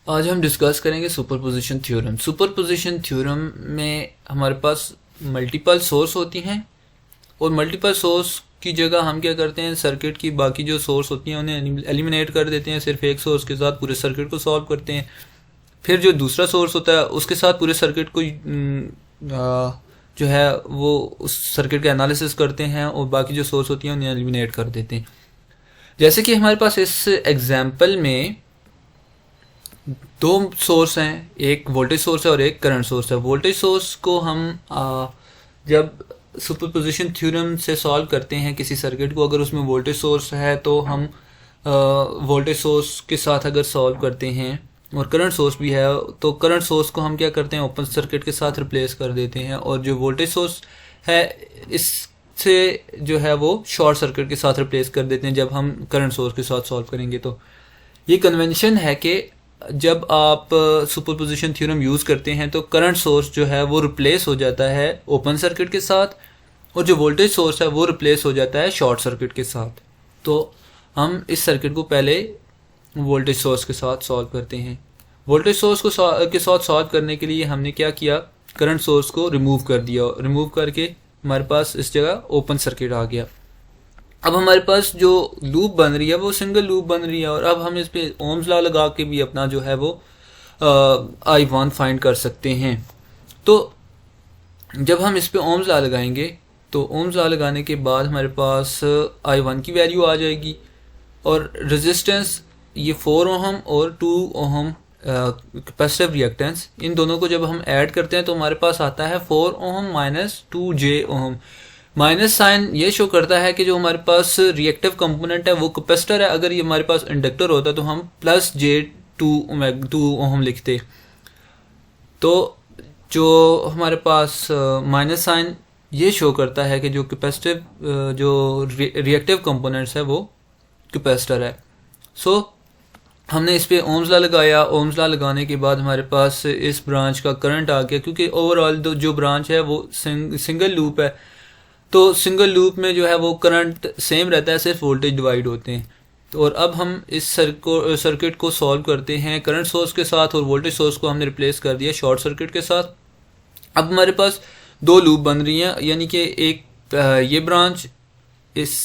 आज हम डिस्कस करेंगे सुपरपोजिशन थ्योरम। सुपरपोजिशन थ्योरम में हमारे पास मल्टीपल सोर्स होती हैं और मल्टीपल सोर्स की जगह हम क्या करते हैं, सर्किट की बाकी जो सोर्स होती हैं उन्हें एलिमिनेट कर देते हैं, सिर्फ एक सोर्स के साथ पूरे सर्किट को सॉल्व करते हैं। फिर जो दूसरा सोर्स होता है उसके साथ पूरे सर्किट को जो है वो उस सर्किट का एनालिसिस करते हैं और बाकी जो सोर्स होती हैं उन्हें एलिमिनेट कर देते हैं। जैसे कि हमारे पास इस एग्जाम्पल में दो सोर्स हैं, एक वोल्टेज सोर्स है और एक करंट सोर्स है। वोल्टेज सोर्स को हम जब सुपरपोजिशन थ्योरम से सॉल्व करते हैं किसी सर्किट को, अगर उसमें वोल्टेज सोर्स है तो हम वोल्टेज सोर्स के साथ अगर सॉल्व करते हैं और करंट सोर्स भी है तो करंट सोर्स को हम क्या करते हैं, ओपन सर्किट के साथ रिप्लेस कर देते हैं और जो वोल्टेज सोर्स है इससे जो है वो शॉर्ट सर्किट के साथ रिप्लेस कर देते हैं जब हम करंट सोर्स के साथ सॉल्व करेंगे। तो ये कन्वेंशन है कि जब आप सुपरपोजिशन थ्योरम यूज़ करते हैं तो करंट सोर्स जो है वो रिप्लेस हो जाता है ओपन सर्किट के साथ और जो वोल्टेज सोर्स है वो रिप्लेस हो जाता है शॉर्ट सर्किट के साथ। तो हम इस सर्किट को पहले वोल्टेज सोर्स के साथ सॉल्व करते हैं। वोल्टेज सोर्स को के साथ सॉल्व करने के लिए हमने क्या किया, करंट सोर्स को रिमूव कर दिया। रिमूव करके हमारे पास इस जगह ओपन सर्किट आ गया। अब हमारे पास जो लूप बन रही है वो सिंगल लूप बन रही है और अब हम इस पे ओम्स लॉ लगा के भी अपना जो है वो I1 फाइंड कर सकते हैं। तो जब हम इस पे ओम्स लॉ लगाएंगे तो ओम्स लॉ लगाने के बाद हमारे पास I1 की वैल्यू आ जाएगी और रेजिस्टेंस ये 4 ओहम और 2 ओहम कैपेसिटिव रिएक्टेंस, इन दोनों को जब हम ऐड करते हैं तो हमारे पास आता है 4 ohm minus 2J ohm. Minus sign ये शो करता है कि जो हमारे पास रिएक्टिव कंपोनेंट है वो कैपेसिटर है। अगर ये हमारे पास इंडक्टर होता तो हम प्लस J2 ओहम लिखते। तो जो हमारे पास माइनस साइन ये शो करता है कि जो कैपेसिटिव जो रिएक्टिव कंपोनेंट्स है वो कैपेसिटर है। सो हमने इस पे ओम्स लॉ लगाया। ओम्स लॉ लगाने के बाद हमारे पास इस ब्रांच का करंट आ गया, क्योंकि ओवरऑल जो ब्रांच है वो सिंगल लूप है तो सिंगल लूप में जो है वो करंट सेम रहता है, सिर्फ वोल्टेज डिवाइड होते हैं। तो और अब हम इस सर्किट को सॉल्व करते हैं करंट सोर्स के साथ और वोल्टेज सोर्स को हमने रिप्लेस कर दिया शॉर्ट सर्किट के साथ। अब हमारे पास दो लूप बन रही हैं, यानी कि एक ये ब्रांच, इस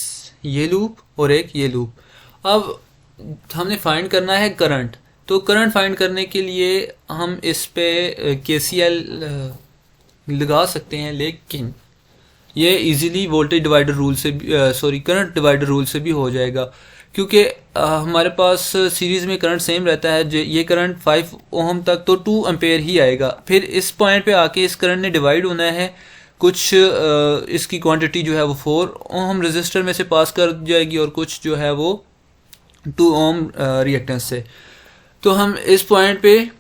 ये लूप और एक ये लूप। अब हमने फाइंड करना है करंट। तो करंट फाइंड करने के लिए हम इस पे KCL लगा सकते हैं, लेकिन ये इजीली वोल्टेज डिवाइडर रूल से करंट डिवाइडर रूल से भी हो जाएगा, क्योंकि हमारे पास सीरीज में करंट सेम रहता है। ये करंट 5 ओहम तक तो 2 एम्पेयर ही आएगा। फिर इस पॉइंट पे आके इस करंट ने डिवाइड होना है, कुछ इसकी क्वांटिटी जो है वो 4 ओहम रेजिस्टर में से पास कर जाएगी और कुछ जो है वो 2 ओहम रिएक्टेंस से। तो हम इस पॉइंट पे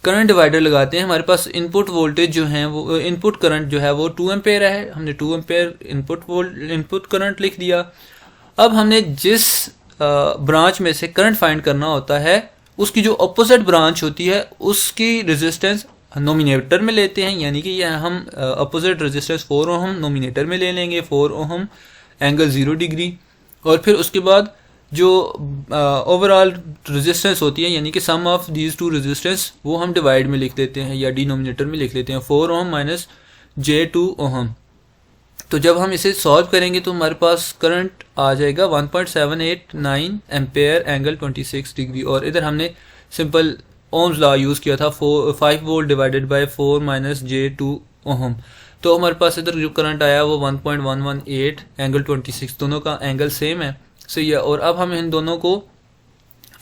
करंट डिवाइडर लगाते हैं। हमारे पास इनपुट वोल्टेज जो है वो इनपुट करंट जो है वो 2 एम्पेयर है, हमने 2 एम्पेयर इनपुट करंट लिख दिया। अब हमने जिस ब्रांच में से करंट फाइंड करना होता है उसकी जो अपोजिट ब्रांच होती है उसकी रेजिस्टेंस नोमिनेटर में लेते हैं, यानी कि यह हम अपोजिट रेजिस्टेंस 4 ओहम नोमिनेटर में ले लेंगे, 4 ओहम एंगल 0 डिग्री। और फिर उसके बाद जो ओवरऑल रेजिस्टेंस होती है, यानी कि सम ऑफ दीज टू रेजिस्टेंस, वो हम डिवाइड में लिख देते हैं या डिनोमिनेटर में लिख लेते हैं, 4 ओहम माइनस J2 ओहम। तो जब हम इसे सॉल्व करेंगे तो हमारे पास करंट आ जाएगा 1.789 एम्पेयर एंगल 26 डिग्री। और इधर हमने सिंपल ओम्स लॉ यूज़ किया था, 5 volt divided by 4 minus J2 ohm. तो हमारे पास इधर जो करंट आया वो 1.118 एंगल 26, दोनों का एंगल सेम है, सही है। और अब हम इन दोनों को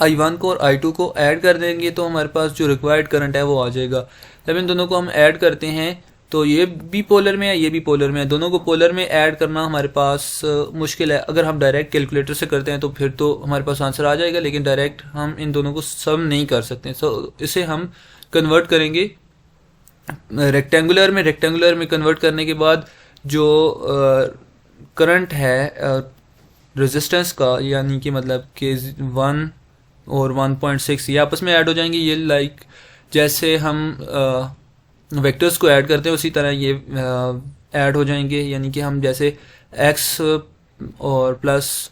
I1 को और I2 को ऐड कर देंगे तो हमारे पास जो रिक्वायर्ड करंट है वो आ जाएगा। जब इन दोनों को हम ऐड करते हैं तो ये भी पोलर में है, ये भी पोलर में है। दोनों को पोलर में ऐड करना हमारे पास मुश्किल है। अगर हम डायरेक्ट कैलकुलेटर से करते हैं तो फिर तो हमारे पास आंसर आ जाएगा, लेकिन डायरेक्ट हम इन दोनों को सम नहीं कर सकते। सो इसे हम कन्वर्ट करेंगे रेक्टेंगुलर में। रेक्टेंगुलर में कन्वर्ट करने के बाद जो करंट है रेजिस्टेंस का, यानी कि मतलब कि 1 और 1.6 ये आपस में ऐड हो जाएंगे। ये लाइक जैसे हम वेक्टर्स को ऐड करते हैं उसी तरह ये ऐड हो जाएंगे, यानी कि हम जैसे x और प्लस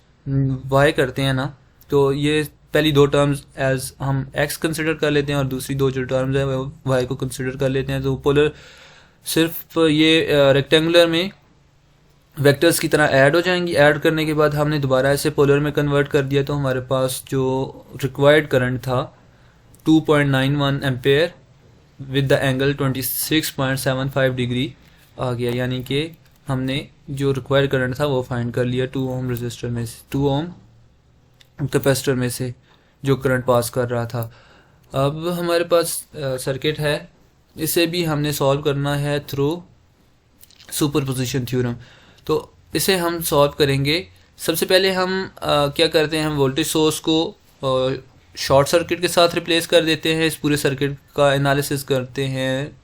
y करते हैं ना, तो ये पहली दो टर्म्स एज हम एक्स कंसिडर कर लेते हैं और दूसरी दो जो टर्म्स हैं वो वाई को कंसिडर कर लेते हैं। तो पोलर सिर्फ ये रेक्टेंगुलर में वेक्टर्स की तरह ऐड हो जाएंगी। ऐड करने के बाद हमने दोबारा ऐसे पोलर में कन्वर्ट कर दिया तो हमारे पास जो रिक्वायर्ड करंट था 2.91 ampere with the angle 26.75 degree आ गया, यानी कि हमने जो रिक्वायर्ड करंट था वो फाइंड कर लिया 2 ओम रेजिस्टर में से, 2 ओम कैपेसिटर में से जो करंट पास कर रहा था। अब हमारे पास सर्किट है, इसे भी हमने सॉल्व करना है थ्रू सुपरपोजिशन थ्योरम। तो इसे हम सॉल्व करेंगे। सबसे पहले हम क्या करते हैं, हम वोल्टेज सोर्स को शॉर्ट सर्किट के साथ रिप्लेस कर देते हैं। इस पूरे सर्किट का एनालिसिस करते हैं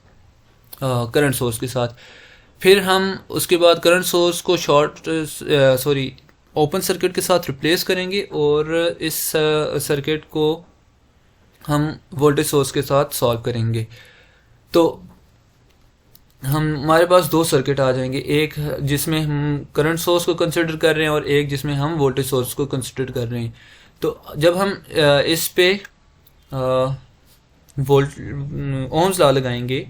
करंट सोर्स के साथ। फिर हम उसके बाद करंट सोर्स को ओपन सर्किट के साथ रिप्लेस करेंगे और इस सर्किट को हम वोल्टेज सोर्स के साथ सॉल्व करेंगे। तो हमारे पास दो सर्किट आ जाएंगे, एक जिसमें हम करंट सोर्स को कंसिडर कर रहे हैं और एक जिसमें हम वोल्टेज सोर्स को कंसिडर कर रहे हैं। तो जब हम इस पे ओम्स लॉ लगाएंगे,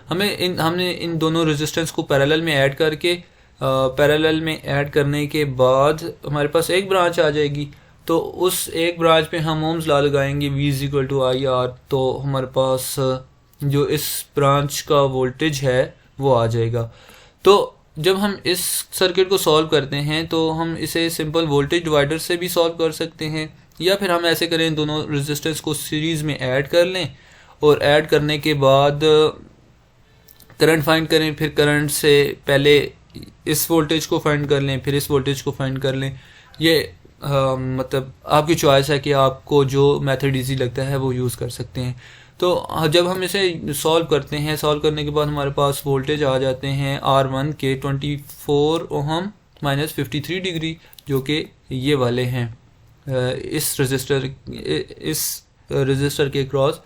हमने इन दोनों रेजिस्टेंस को पैरेलल में ऐड करके पैरेलल में ऐड करने के बाद हमारे पास एक ब्रांच आ जाएगी। तो उस एक ब्रांच पे हम ओम्स लॉ लगाएंगे V=IR। तो हमारे पास जो इस ब्रांच का वोल्टेज है वो आ जाएगा। तो जब हम इस सर्किट को सॉल्व करते हैं तो हम इसे सिंपल वोल्टेज डिवाइडर से भी सॉल्व कर सकते हैं, या फिर हम ऐसे करें दोनों रेजिस्टेंस को सीरीज़ में ऐड कर लें और ऐड करने के बाद करंट फाइंड करें। फिर करंट से पहले इस वोल्टेज को फाइंड कर लें, फिर इस वोल्टेज को फाइंड कर लें। ये मतलब आपकी चॉइस है कि आपको जो मेथड इजी लगता है वो यूज़ कर सकते हैं। तो जब हम इसे सॉल्व करते हैं, सॉल्व करने के बाद हमारे पास वोल्टेज आ जाते हैं R1 के 24 ओहम माइनस 53 डिग्री, जो कि ये वाले हैं। इस रजिस्टर के क्रॉस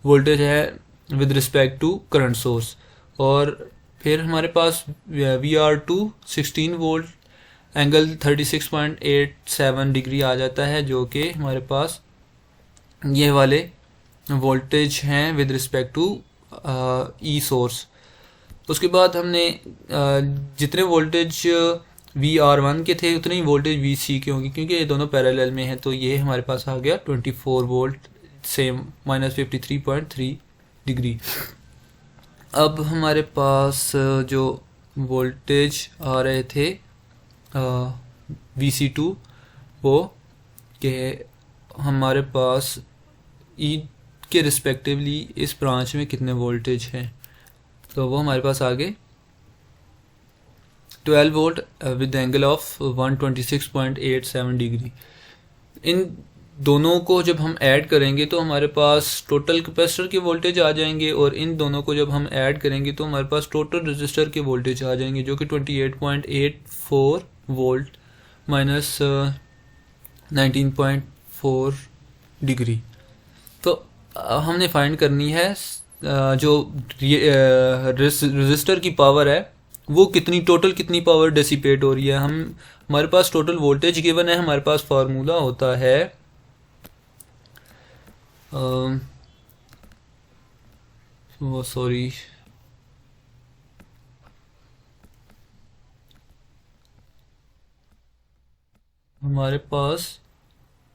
वोल्टेज है with respect to current source. और फिर हमारे पास VR2 16 वोल्ट एंगल 36.87 डिग्री आ जाता है, जो कि हमारे पास ये वाले वोल्टेज हैं with respect to E source. उसके बाद हमने जितने वोल्टेज VR1 के थे उतने ही वोल्टेज VC के होंगे, क्योंकि ये दोनों पैरेलल में हैं। तो ये हमारे पास आ गया 24 वोल्ट सेम माइनस 53.3 डिग्री। अब हमारे पास जो वोल्टेज आ रहे थे VC2 वो के हमारे पास ई के रिस्पेक्टिवली इस ब्रांच में कितने वोल्टेज हैं, तो वो हमारे पास आ गए 12 volt with angle of 126.87 degree. इन दोनों को जब हम ऐड करेंगे तो हमारे पास टोटल कैपेसिटर के वोल्टेज आ जाएंगे, और इन दोनों को जब हम ऐड करेंगे तो हमारे पास टोटल रजिस्टर के वोल्टेज आ जाएंगे, जो कि 28.84 वोल्ट माइनस 19.4 डिग्री। तो हमने फाइंड करनी है जो रजिस्टर की पावर है वो टोटल कितनी पावर डेसिपेट हो रही है। हमारे पास टोटल वोल्टेज गिवन है, हमारे पास फार्मूला होता है हमारे पास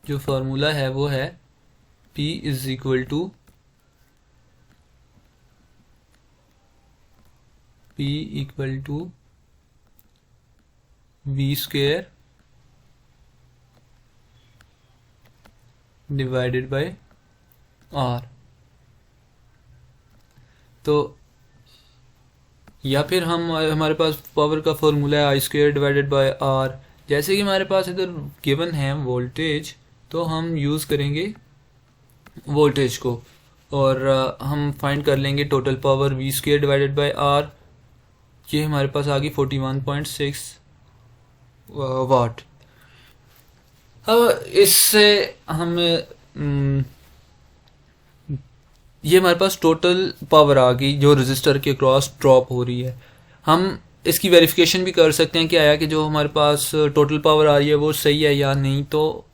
जो फार्मूला है वो है P = V² divided by R। तो या फिर हमारे पास पावर का फॉर्मूला है I² डिवाइडेड बाय R। जैसे कि हमारे पास इधर गिवन है वोल्टेज, तो हम यूज़ करेंगे वोल्टेज को और हम फाइंड कर लेंगे total power V² divided by R। ये हमारे पास आ गई 41.6 वाट। अब इससे हम ये हमारे पास टोटल पावर आ गई जो रजिस्टर के क्रॉस ड्रॉप हो रही है। हम इसकी वेरिफिकेशन भी कर सकते हैं कि आया कि जो हमारे पास टोटल पावर आ रही है वो सही है या नहीं। तो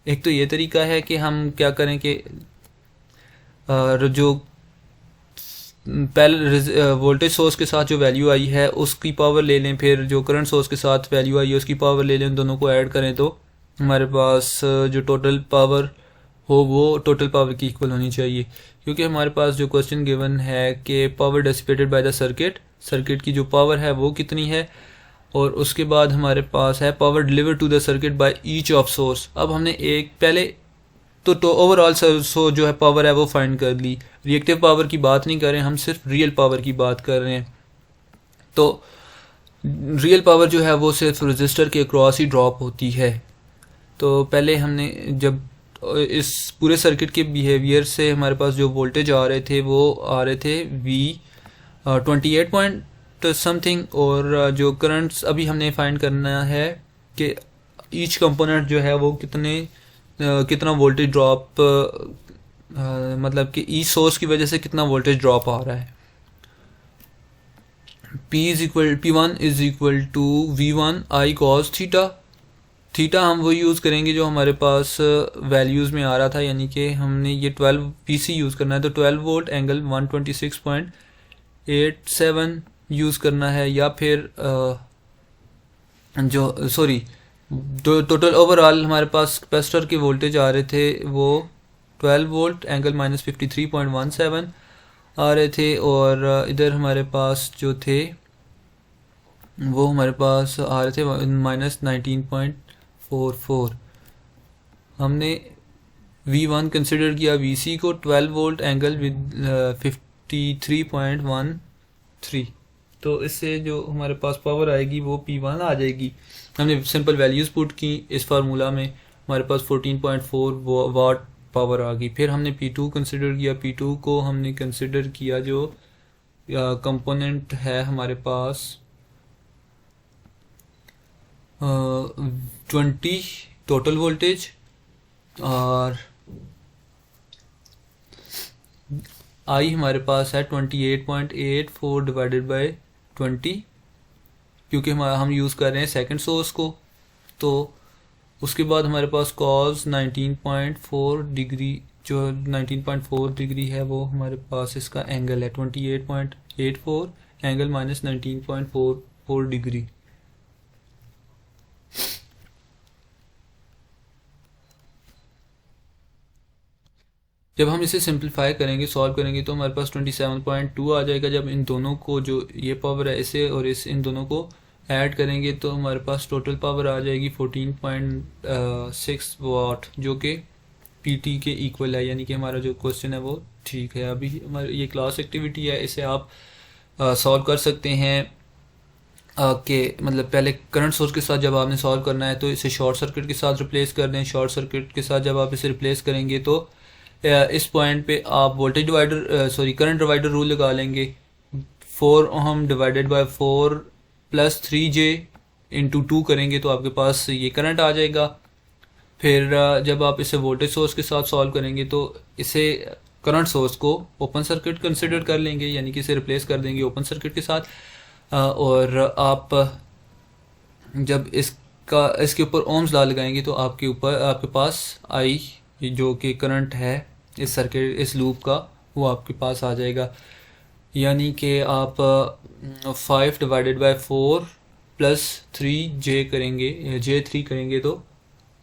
एक तो ये तरीका है कि हम क्या करें कि जो पहले वोल्टेज सोर्स के साथ जो वैल्यू आई है उसकी पावर ले लें, फिर जो करंट सोर्स के साथ वैल्यू आई है उसकी पावर ले लें, दोनों को ऐड करें तो हमारे पास जो टोटल पावर हो वो टोटल पावर की इक्वल होनी चाहिए। क्योंकि हमारे पास जो क्वेश्चन गिवन है कि power dissipated by the circuit, circuit की जो पावर है वो कितनी है, और उसके बाद हमारे पास है power deliver to the circuit by each of source. अब हमने एक पहले तो ओवरऑल जो है पावर है वो फाइंड कर ली, रिएक्टिव पावर की बात नहीं कर रहे हैं, हम सिर्फ रियल पावर की बात कर रहे हैं। तो रियल पावर जो है वो सिर्फ रजिस्टर के अक्रॉस ही ड्रॉप होती है। तो पहले हमने जब इस पूरे सर्किट के बिहेवियर से हमारे पास जो वोल्टेज आ रहे थे वो आ रहे थे V 28 पॉइंट समथिंग, और जो करंट्स अभी हमने फाइंड करना है कि ईच कंपोनेंट जो है वो कितना वोल्टेज ड्रॉप, मतलब कि ईच सोर्स की वजह से कितना वोल्टेज ड्रॉप आ रहा है। P1 is equal to V1 I cos theta. Theta हम वो यूज़ करेंगे जो हमारे पास वैल्यूज़ में आ रहा था, यानी कि हमने ये 12 PC यूज़ करना है तो 12 वोल्ट एंगल 126.87 यूज़ करना है, या फिर टोटल ओवरऑल हमारे पास कैपेसिटर के वोल्टेज आ रहे थे वो 12 वोल्ट एंगल -53.17 आ रहे थे, और इधर हमारे पास जो थे वो हमारे पास आ रहे थे -19.44। हमने V1 कंसिडर किया, VC को 12 वोल्ट एंगल विद 53.13, तो इससे जो हमारे पास पावर आएगी वो P1 आ जाएगी। हमने सिंपल वैल्यूज़ पुट की इस फार्मूला में, हमारे पास 14.4 वाट पावर आ गई। फिर हमने P2 कंसिडर किया, P2 को हमने कंसिडर किया जो कंपोनेंट है हमारे पास 20 टोटल वोल्टेज, और आई हमारे पास है 28.84 डिवाइडेड बाय 20, क्योंकि हम यूज़ कर रहे हैं सेकंड सोर्स को। तो उसके बाद हमारे पास cos 19.4 डिग्री, जो 19.4 डिग्री है वो हमारे पास इसका एंगल है 28.84 एंगल -19.44 डिग्री। जब हम इसे सिंप्लीफाई करेंगे, सॉल्व करेंगे, तो हमारे पास 27.2 आ जाएगा। जब इन दोनों को, जो ये पावर है इसे और इन दोनों को ऐड करेंगे तो हमारे पास टोटल पावर आ जाएगी 14.6 वाट, जो कि PT के इक्वल है। यानी कि हमारा जो क्वेश्चन है वो ठीक है। अभी हमारी ये क्लास एक्टिविटी है, इसे आप सॉल्व कर सकते हैं कि मतलब पहले करंट सोर्स के साथ जब आपने सॉल्व करना है तो इसे शॉर्ट सर्किट के साथ रिप्लेस कर दें। शॉर्ट सर्किट के साथ जब आप इसे रिप्लेस करेंगे तो इस पॉइंट पे आप voltage divider current divider rule लगा लेंगे। 4 ohm divided by 4 plus 3J into 2 करेंगे तो आपके पास ये करंट आ जाएगा। फिर जब आप इसे वोल्टेज सोर्स के साथ सॉल्व करेंगे तो इसे करंट सोर्स को ओपन सर्किट कंसिडर कर लेंगे, यानी कि इसे रिप्लेस कर देंगे ओपन सर्किट के साथ। और आप जब इसके ऊपर ओम्स लॉ लगाएंगे तो आपके पास आई जो कि करंट है इस सर्किट, इस लूप का, वो आपके पास आ जाएगा। यानी कि आप 5 डिवाइडेड बाय 4 प्लस 3J करेंगे, J3 करेंगे तो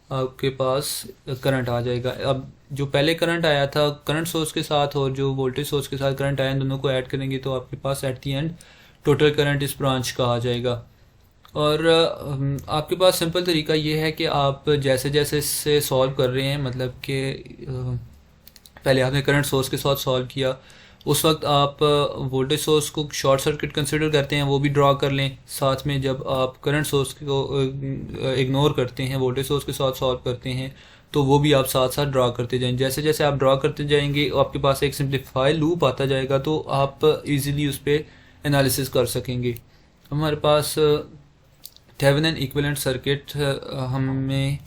आपके पास करंट आ जाएगा। अब जो पहले करंट आया था करंट सोर्स के साथ और जो वोल्टेज सोर्स के साथ करंट आया, इन दोनों को ऐड करेंगे तो आपके पास at the end total current इस ब्रांच का आ जाएगा। और आपके पास सिंपल तरीका ये है कि आप जैसे जैसे इससे सॉल्व कर रहे हैं, मतलब कि पहले आपने करंट सोर्स के साथ सॉल्व किया, उस वक्त आप वोल्टेज सोर्स को शॉर्ट सर्किट कंसिडर करते हैं, वो भी ड्रॉ कर लें। साथ में जब आप करंट सोर्स को इग्नोर करते हैं, वोल्टेज सोर्स के साथ सॉल्व करते हैं, तो वो भी आप साथ साथ ड्रॉ करते जाएं। जैसे जैसे आप ड्रॉ करते जाएंगे आपके पास एक सिंप्लीफाई लूप आता जाएगा, तो आप इजीली उस पर एनालिसिस कर सकेंगे। हमारे पास थेवेनिन इक्विवेलेंट सर्किट हमें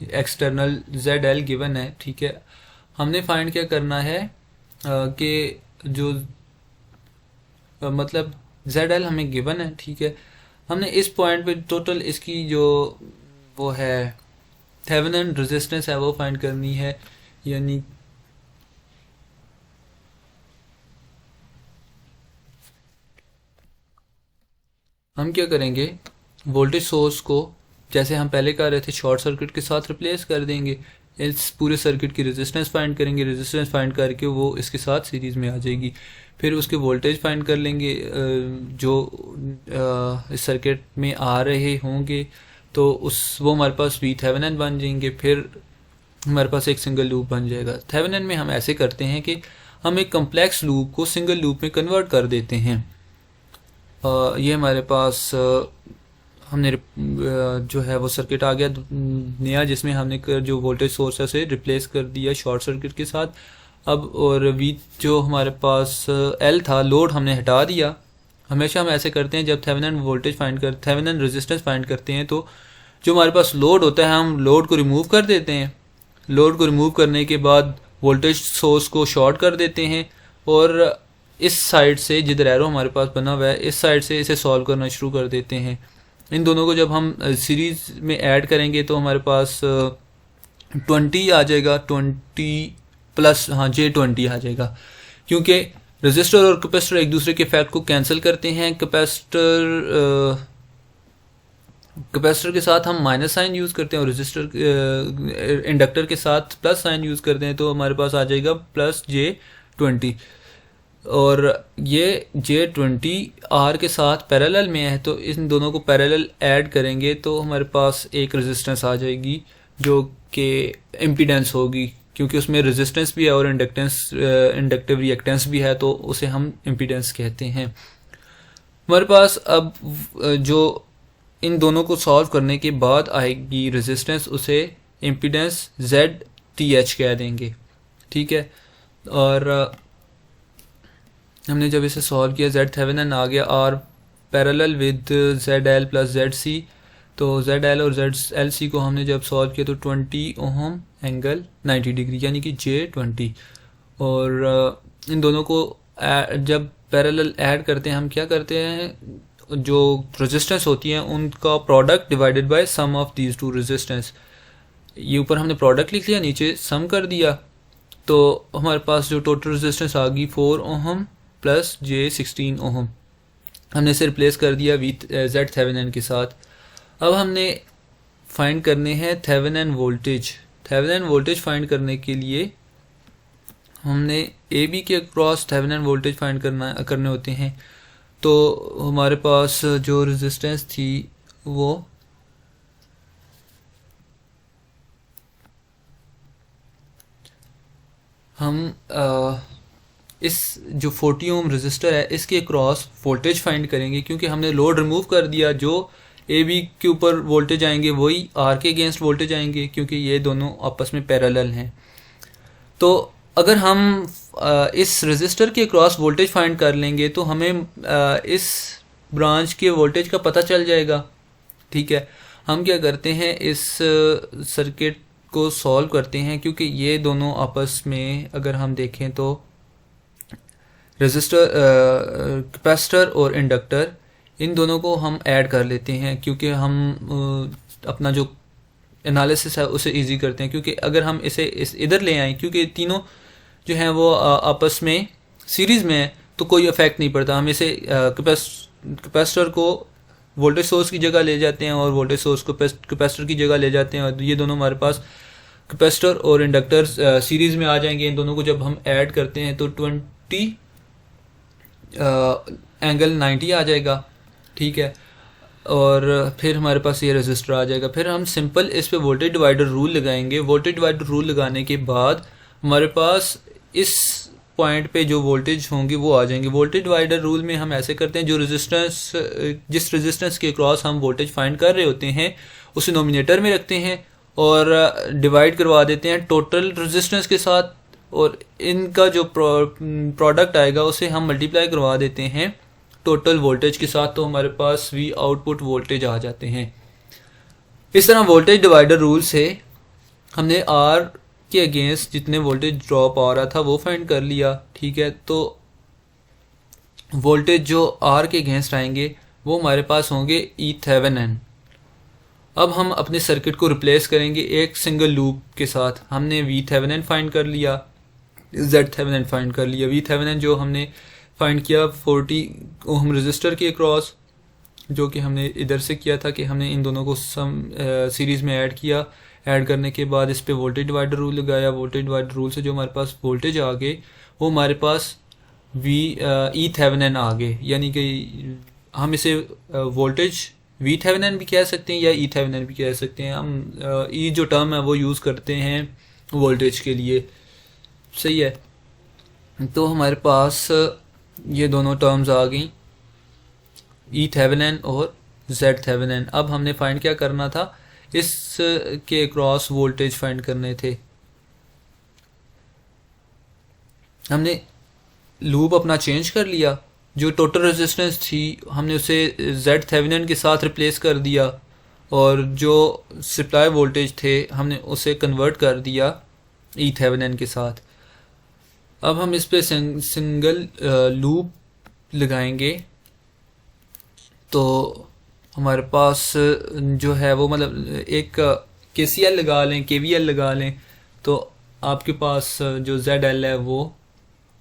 एक्सटर्नल ZL गिवन है, ठीक है। हमने फाइंड क्या करना है कि जो मतलब ZL हमें गिवन है, ठीक है। हमने इस पॉइंट पे टोटल इसकी जो वो है थेवेनिन रेजिस्टेंस है वो फाइंड करनी है, यानी हम क्या करेंगे, वोल्टेज सोर्स को जैसे हम पहले कर रहे थे शॉर्ट सर्किट के साथ रिप्लेस कर देंगे, इस पूरे सर्किट की रेजिस्टेंस फाइंड करेंगे, रेजिस्टेंस फाइंड करके वो इसके साथ सीरीज़ में आ जाएगी, फिर उसके वोल्टेज फाइंड कर लेंगे जो इस सर्किट में आ रहे होंगे, तो वो हमारे पास वी थेवेनिन बन जाएंगे, फिर हमारे पास एक सिंगल लूप बन जाएगा। थेवेनिन में हम ऐसे करते हैं कि हम एक कम्प्लेक्स लूप को सिंगल लूप में कन्वर्ट कर देते हैं। ये हमारे पास हमने जो है वो सर्किट आ गया नया, जिसमें हमने जो वोल्टेज सोर्स है उसे रिप्लेस कर दिया शॉर्ट सर्किट के साथ। अब और वी जो हमारे पास एल था, लोड हमने हटा दिया। हमेशा हम ऐसे करते हैं जब थेवेनिन रेजिस्टेंस फाइंड करते हैं तो जो हमारे पास लोड होता है हम लोड को रिमूव कर देते हैं। लोड को रिमूव करने के बाद वोल्टेज सोर्स को शॉर्ट कर देते हैं और इस साइड से जिधर एरो हमारे पास बना हुआ है इस साइड से इसे सॉल्व करना शुरू कर देते हैं। इन दोनों को जब हम सीरीज में ऐड करेंगे तो हमारे पास 20 आ जाएगा, 20 प्लस J20 आ जाएगा, क्योंकि रेजिस्टर और कैपेसिटर एक दूसरे के इफेक्ट को कैंसिल करते हैं। कैपेसिटर के साथ हम माइनस साइन यूज़ करते हैं और रेजिस्टर इंडक्टर के साथ प्लस साइन यूज़ करते हैं, तो हमारे पास आ जाएगा प्लस J20। और ये J20 R के साथ पैरेलल में है, तो इन दोनों को पैरेलल ऐड करेंगे तो हमारे पास एक रेजिस्टेंस आ जाएगी जो कि इम्पीडेंस होगी, क्योंकि उसमें रेजिस्टेंस भी है और इंडक्टिव रिएक्टेंस भी है, तो उसे हम इम्पीडेंस कहते हैं। हमारे पास अब जो इन दोनों को सॉल्व करने के बाद आएगी रेजिस्टेंस, उसे इम्पीडेंस ZTH कह देंगे, ठीक है। और हमने जब इसे सॉल्व किया Z थेवेनिन आ गया R parallel with ZL plus ZC, तो ZL और ZLC को हमने जब सॉल्व किया तो 20 ओहम एंगल 90 डिग्री यानी कि J20। और इन दोनों को जब पैरेलल ऐड करते हैं हम क्या करते हैं, जो रेजिस्टेंस होती हैं उनका product divided by sum of these two resistance. ये ऊपर हमने प्रोडक्ट लिख लिया, नीचे सम कर दिया, तो हमारे पास जो टोटल रेजिस्टेंस आ गई 4 ओहम प्लस J16 ओहम। हमने इसे रिप्लेस कर दिया Z थेवेनिन के साथ। अब हमने फाइंड करने हैं Thevenin voltage. Thevenin voltage find करने के लिए हमने AB के अक्रॉस थेवेनिन वोल्टेज फाइंड करने होते हैं। तो हमारे पास जो रेजिस्टेंस थी वो हम इस जो 40 ओम रेजिस्टर है इसके क्रॉस वोल्टेज फाइंड करेंगे, क्योंकि हमने लोड रिमूव कर दिया। जो AB के ऊपर वोल्टेज आएंगे वही R के अगेंस्ट वोल्टेज आएंगे, क्योंकि ये दोनों आपस में पैरेलल हैं। तो अगर हम इस रेजिस्टर के क्रॉस वोल्टेज फाइंड कर लेंगे तो हमें इस ब्रांच के वोल्टेज का पता चल जाएगा, ठीक है। हम क्या करते हैं, इस सर्किट को सॉल्व करते हैं, क्योंकि ये दोनों आपस में अगर हम देखें तो रेजिस्टर कैपेसिटर और इंडक्टर इन दोनों को हम ऐड कर लेते हैं, क्योंकि हम अपना जो एनालिसिस है उसे इजी करते हैं। क्योंकि अगर हम इसे इधर ले आएँ, क्योंकि तीनों जो हैं वो आपस में सीरीज़ में है, तो कोई इफेक्ट नहीं पड़ता। हम इसे कैपेसिटर को वोल्टेज सोर्स की जगह ले जाते हैं और वोल्टेज सोर्स को कैपेसिटर की जगह ले जाते हैं, और ये दोनों हमारे पास कैपेसिटर और इंडक्टर सीरीज़ में आ जाएंगे। इन दोनों को जब हम ऐड करते हैं तो 20 एंगल 90 आ जाएगा, ठीक है। और फिर हमारे पास ये रेजिस्टर आ जाएगा। फिर हम सिंपल इस पे वोल्टेज डिवाइडर रूल लगाएंगे। वोल्टेज डिवाइडर रूल लगाने के बाद हमारे पास इस पॉइंट पे जो वोल्टेज होंगे वो आ जाएंगे। वोल्टेज डिवाइडर रूल में हम ऐसे करते हैं, जो जिस रेजिस्टेंस के क्रॉस हम वोल्टेज फाइंड कर रहे होते हैं उसे नोमिनेटर में रखते हैं और डिवाइड करवा देते हैं टोटल रेजिस्टेंस के साथ, और इनका जो प्रोडक्ट आएगा उसे हम मल्टीप्लाई करवा देते हैं टोटल वोल्टेज के साथ, तो हमारे पास V आउटपुट वोल्टेज आ जाते हैं। इस तरह वोल्टेज डिवाइडर रूल से हमने R के अगेंस्ट जितने वोल्टेज ड्रॉप आ रहा था वो फाइंड कर लिया, ठीक है। तो वोल्टेज जो R के अगेंस्ट आएंगे वो हमारे पास होंगे E थेवेनिन। अब हम अपने सर्किट को रिप्लेस करेंगे एक सिंगल लूप के साथ। हमने वी थेवेनिन फाइंड कर लिया, जेड थेवेनिन फाइंड कर लिया। वी थेवेनिन जो हमने फाइंड किया 40 ओम रजिस्टर के अक्रॉस, जो कि हमने इधर से किया था कि हमने इन दोनों को सीरीज़ में ऐड किया। ऐड करने के बाद इस पर वोल्टेज डिवाइडर रूल लगाया। वोल्टेज डिवाइडर रूल से जो हमारे पास वोल्टेज आ गए वो हमारे पास ई थेवेनिन आ गए, यानी कि हम इसे वोल्टेज वी थेवेनिन भी कह सकते हैं या ई थेवेनिन भी कह सकते हैं। हम ई जो टर्म है वो यूज़ करते हैं वोल्टेज के लिए, सही है। तो हमारे पास ये दोनों टर्म्स आ गई, ई थेवेनिन और जेड थेवेनिन। अब हमने फाइंड क्या करना था, इस के क्रॉस वोल्टेज फाइंड करने थे। हमने लूप अपना चेंज कर लिया, जो टोटल रेजिस्टेंस थी हमने उसे जेड थेवेनिन के साथ रिप्लेस कर दिया, और जो सप्लाई वोल्टेज थे हमने उसे कन्वर्ट कर दिया ई थेवेनिन के साथ। अब हम इस पे सिंगल लूप लगाएंगे, तो हमारे पास जो है वो मतलब एक KCL लगा लें, KVL लगा लें, तो आपके पास जो ZL है वो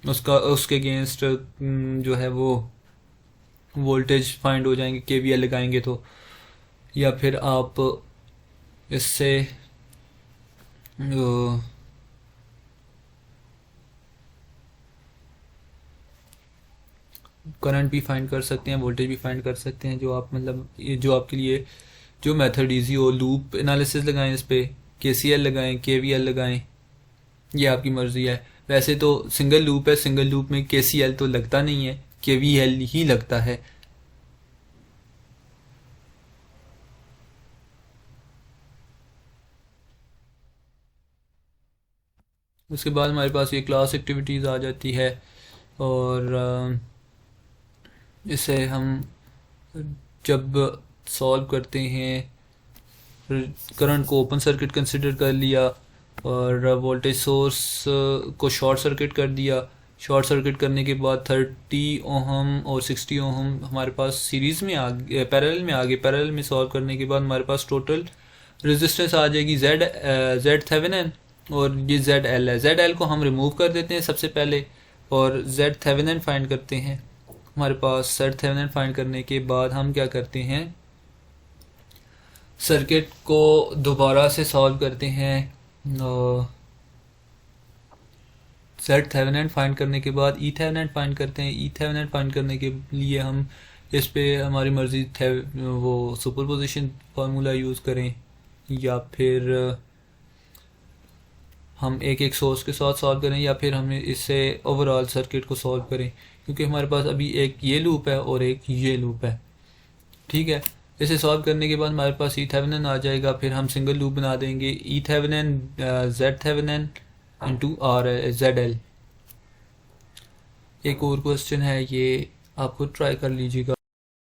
उसके अगेंस्ट जो है वो वोल्टेज फाइंड हो जाएंगे KVL लगाएंगे तो। या फिर आप इससे करंट भी फाइंड कर सकते हैं, वोल्टेज भी फाइंड कर सकते हैं, जो आप मतलब ये जो आपके लिए जो मेथड इजी हो। लूप एनालिसिस लगाएं, इस पे KCL लगाएं, KVL लगाएं, ये आपकी मर्जी है। वैसे तो सिंगल लूप है, सिंगल लूप में KCL तो लगता नहीं है, KVL ही लगता है। उसके बाद हमारे पास ये क्लास एक्टिविटीज़ आ जाती है, और इसे हम जब सॉल्व करते हैं, करंट को ओपन सर्किट कंसिडर कर लिया और वोल्टेज सोर्स को शॉर्ट सर्किट कर दिया। शॉर्ट सर्किट करने के बाद 30 ओहम और 60 ओहम हमारे पास सीरीज़ में आ गए, पैरेलल में आ गए। पैरेलल में सॉल्व करने के बाद हमारे पास टोटल रेजिस्टेंस आ जाएगी जेड थेवेनिन, और ये ZL है। ZL को हम रिमूव कर देते हैं सबसे पहले, और जेड थेवेनिन फाइंड करते हैं। हमारे पास जेड थेवेनिन फाइंड करने के बाद हम क्या करते हैं, सर्किट को दोबारा से सॉल्व करते हैं। जेड थेवेनिन फाइंड करने के बाद ई थेवेनिन फाइंड करते हैं। ई थेवेनिन फाइंड करने के लिए हम इस पे हमारी मर्जी वो सुपरपोजिशन फार्मूला यूज़ करें, या फिर हम एक एक सोर्स के साथ सॉल्व करें, या फिर हम इससे ओवरऑल सर्किट को सॉल्व करें, क्योंकि हमारे पास अभी एक ये लूप है और एक ये लूप है, ठीक है। इसे सॉल्व करने के बाद हमारे पास ई थेवेनिन आ जाएगा। फिर हम सिंगल लूप बना देंगे, E Thevenin Z Thevenin into R ZL। एक और क्वेश्चन है, ये आपको ट्राई कर लीजिएगा।